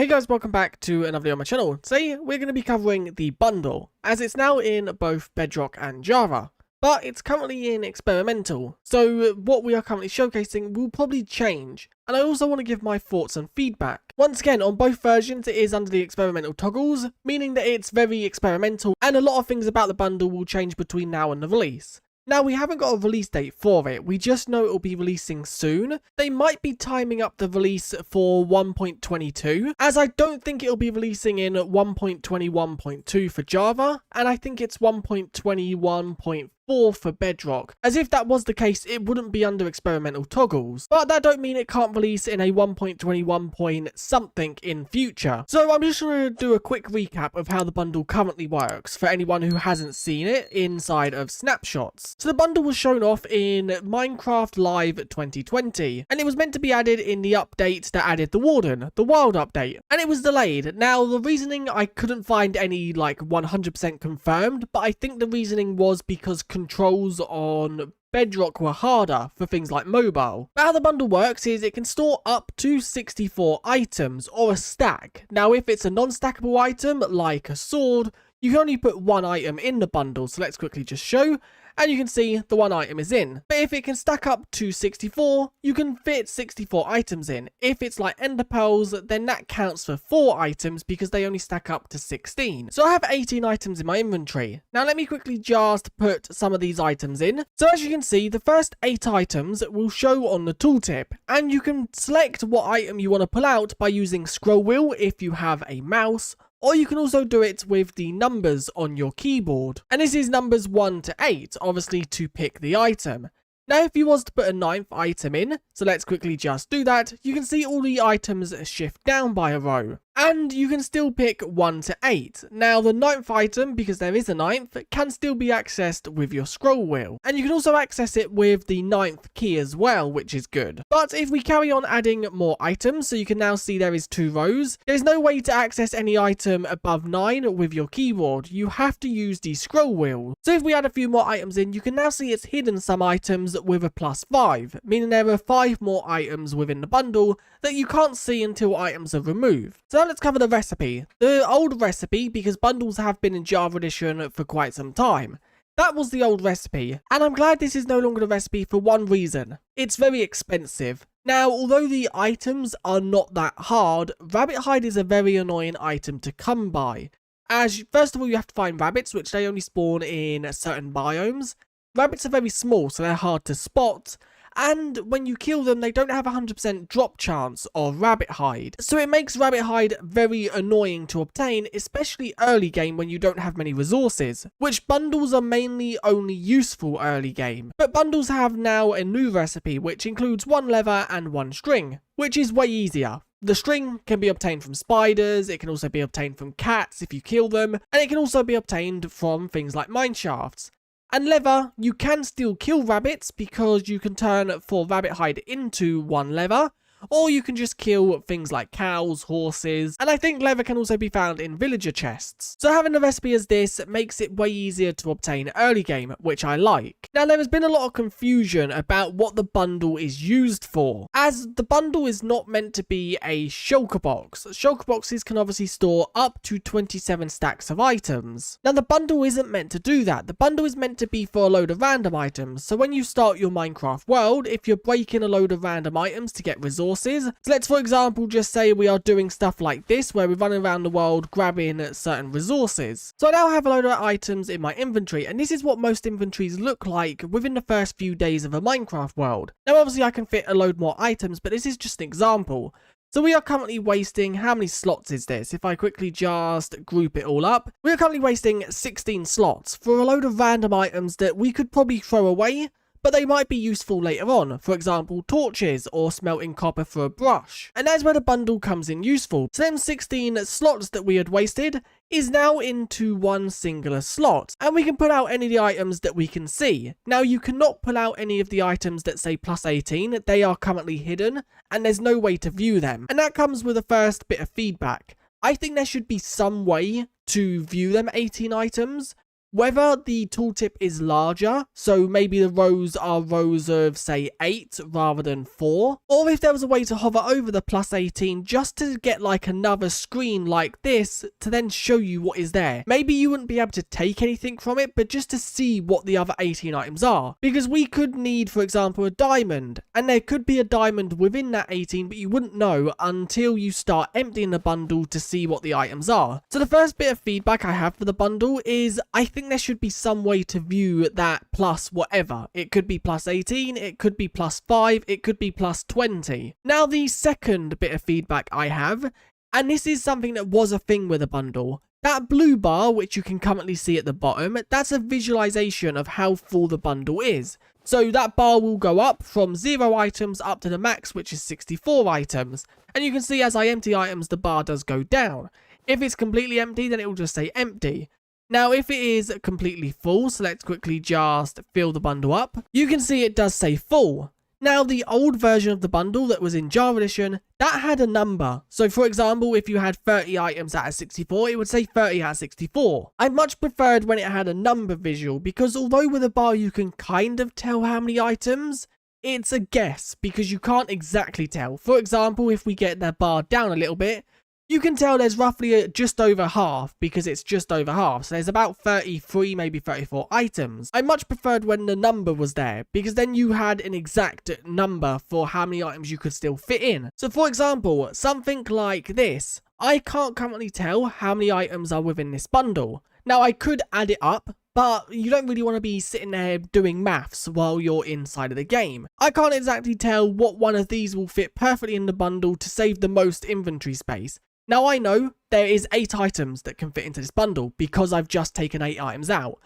Hey guys, welcome back to another video on my channel. Today we're going to be covering the bundle, as it's now in both Bedrock and Java, but it's currently in experimental, so what we are currently showcasing will probably change, and I also want to give my thoughts and feedback. Once again, on both versions it is under the experimental toggles, meaning that it's very experimental, and a lot of things about the bundle will change between now and the release. Now, we haven't got a release date for it, we just know it will be releasing soon. They might be timing up the release for 1.22, as I don't think it'll be releasing in 1.21.2 for Java, and I think it's 1.21.4 for Bedrock. As if that was the case, it wouldn't be under experimental toggles, but that don't mean it can't release in a 1.21 point something in future. So I'm just going to do a quick recap of how the bundle currently works for anyone who hasn't seen it inside of snapshots. So the bundle was shown off in Minecraft Live 2020, and it was meant to be added in the update that added the Warden, the Wild update, and it was delayed. Now, the reasoning, I couldn't find any 100% confirmed, but I think the reasoning was because controls on Bedrock were harder for things like mobile. But how the bundle works is it can store up to 64 items or a stack. Now, if it's a non-stackable item like a sword, you can only put one item in the bundle, so let's quickly just show. And you can see the one item is in. But if it can stack up to 64, you can fit 64 items in. If it's like ender pearls, then that counts for 4 items because they only stack up to 16. So I have 18 items in my inventory. Now let me quickly just put some of these items in. So as you can see, the first 8 items will show on the tooltip, and you can select what item you want to pull out by using scroll wheel if you have a mouse, or you can also do it with the numbers on your keyboard. And this is numbers 1 to 8, obviously to pick the item. Now if you was to put a 9th item in, so let's quickly just do that, you can see all the items shift down by a row. And you can still pick 1 to 8. Now the 9th item, because there is a 9th, can still be accessed with your scroll wheel. And you can also access it with the 9th key as well, which is good. But if we carry on adding more items, so you can now see there is 2 rows, there's no way to access any item above 9 with your keyboard. You have to use the scroll wheel. So if we add a few more items in, you can now see it's hidden some items with a +5, meaning there are 5 more items within the bundle that you can't see until items are removed. So now let's cover the recipe. The old recipe, because bundles have been in Java Edition for quite some time. That was the old recipe, and I'm glad this is no longer the recipe for one reason. It's very expensive. Now, although the items are not that hard, rabbit hide is a very annoying item to come by. As first of all, you have to find rabbits, which they only spawn in certain biomes. Rabbits are very small, so they're hard to spot. And when you kill them, they don't have a 100% drop chance of rabbit hide. So it makes rabbit hide very annoying to obtain, especially early game when you don't have many resources, which bundles are mainly only useful early game. But bundles have now a new recipe, which includes 1 leather and 1 string, which is way easier. The string can be obtained from spiders, it can also be obtained from cats if you kill them, and it can also be obtained from things like mineshafts. And leather, you can still kill rabbits because you can turn 4 rabbit hide into 1 leather, or you can just kill things like cows, horses, and I think leather can also be found in villager chests. So having a recipe as this makes it way easier to obtain early game, which I like. Now there has been a lot of confusion about what the bundle is used for, as the bundle is not meant to be a shulker box. Shulker boxes can obviously store up to 27 stacks of items. Now the bundle isn't meant to do that. The bundle is meant to be for a load of random items. So when you start your Minecraft world, if you're breaking a load of random items to get resources, so let's for example just say we are doing stuff like this where we're running around the world grabbing certain resources. So I now have a load of items in my inventory, and this is what most inventories look like within the first few days of a Minecraft world. Now obviously I can fit a load more items, but this is just an example. So we are currently wasting, how many slots is this? If I quickly just group it all up, we are currently wasting 16 slots for a load of random items that we could probably throw away, but they might be useful later on, for example torches or smelting copper for a brush. And that's where the bundle comes in useful. So them 16 slots that we had wasted is now into 1 singular slot, and we can pull out any of the items that we can see. Now you cannot pull out any of the items that say +18, they are currently hidden, and there's no way to view them. And that comes with the first bit of feedback. I think there should be some way to view them 18 items, Whether the tooltip is larger, so maybe the rows are rows of say 8 rather than 4, or if there was a way to hover over the plus 18 just to get like another screen like this to then show you what is there. Maybe you wouldn't be able to take anything from it, but just to see what the other 18 items are. Because we could need, for example, a diamond, and there could be a diamond within that 18, but you wouldn't know until you start emptying the bundle to see what the items are. So the first bit of feedback I have for the bundle is I think there should be some way to view that plus whatever. It could be plus 18, it could be plus 5, it could be plus 20. Now the second bit of feedback I have, and this is something that was a thing with the bundle, that blue bar which you can currently see at the bottom, that's a visualization of how full the bundle is. So that bar will go up from 0 items up to the max, which is 64 items. And you can see as I empty items, the bar does go down. If it's completely empty, then it will just say empty. Now, if it is completely full, so let's quickly just fill the bundle up, you can see it does say full. Now, the old version of the bundle that was in Java Edition, that had a number. So, for example, if you had 30 items out of 64, it would say 30 out of 64. I much preferred when it had a number visual, because although with a bar you can kind of tell how many items, it's a guess, because you can't exactly tell. For example, if we get the bar down a little bit, you can tell there's roughly just over half, because it's just over half. So there's about 33, maybe 34 items. I much preferred when the number was there, because then you had an exact number for how many items you could still fit in. So for example, something like this. I can't currently tell how many items are within this bundle. Now I could add it up, but you don't really want to be sitting there doing maths while you're inside of the game. I can't exactly tell what one of these will fit perfectly in the bundle to save the most inventory space. Now I know there is 8 items that can fit into this bundle because I've just taken 8 items out.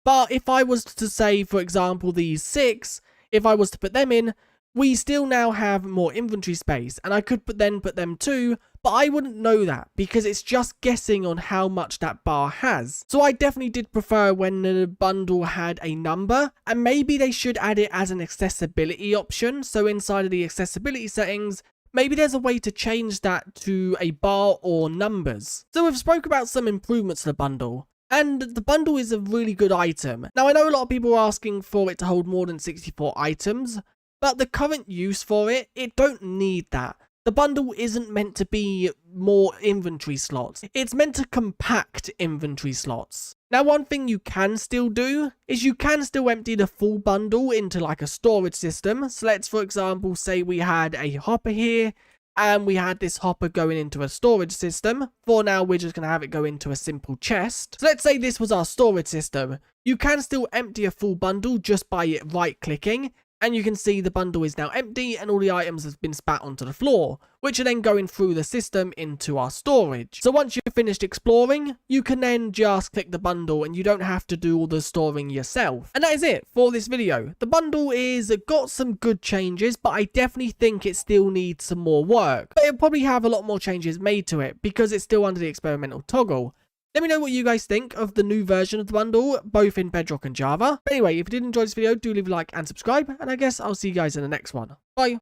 But if I was to say, for example, these 6, if I was to put them in, we still now have more inventory space, and I could then put them too, but I wouldn't know that because it's just guessing on how much that bar has. So I definitely did prefer when the bundle had a number, and maybe they should add it as an accessibility option. So inside of the accessibility settings, maybe there's a way to change that to a bar or numbers. So we've spoke about some improvements to the bundle. And the bundle is a really good item. Now I know a lot of people are asking for it to hold more than 64 items, but the current use for it, it don't need that. The bundle isn't meant to be more inventory slots. It's meant to compact inventory slots. Now one thing you can still do is you can still empty the full bundle into like a storage system. So let's for example say we had a hopper here and we had this hopper going into a storage system. For now we're just going to have it go into a simple chest. So let's say this was our storage system. You can still empty a full bundle just by right clicking. And you can see the bundle is now empty and all the items have been spat onto the floor, which are then going through the system into our storage. So once you've finished exploring, you can then just click the bundle and you don't have to do all the storing yourself. And that is it for this video. The bundle is got some good changes, but I definitely think it still needs some more work. But it'll probably have a lot more changes made to it because it's still under the experimental toggle. Let me know what you guys think of the new version of the bundle, both in Bedrock and Java. But anyway, if you did enjoy this video, do leave a like and subscribe, and I guess I'll see you guys in the next one. Bye!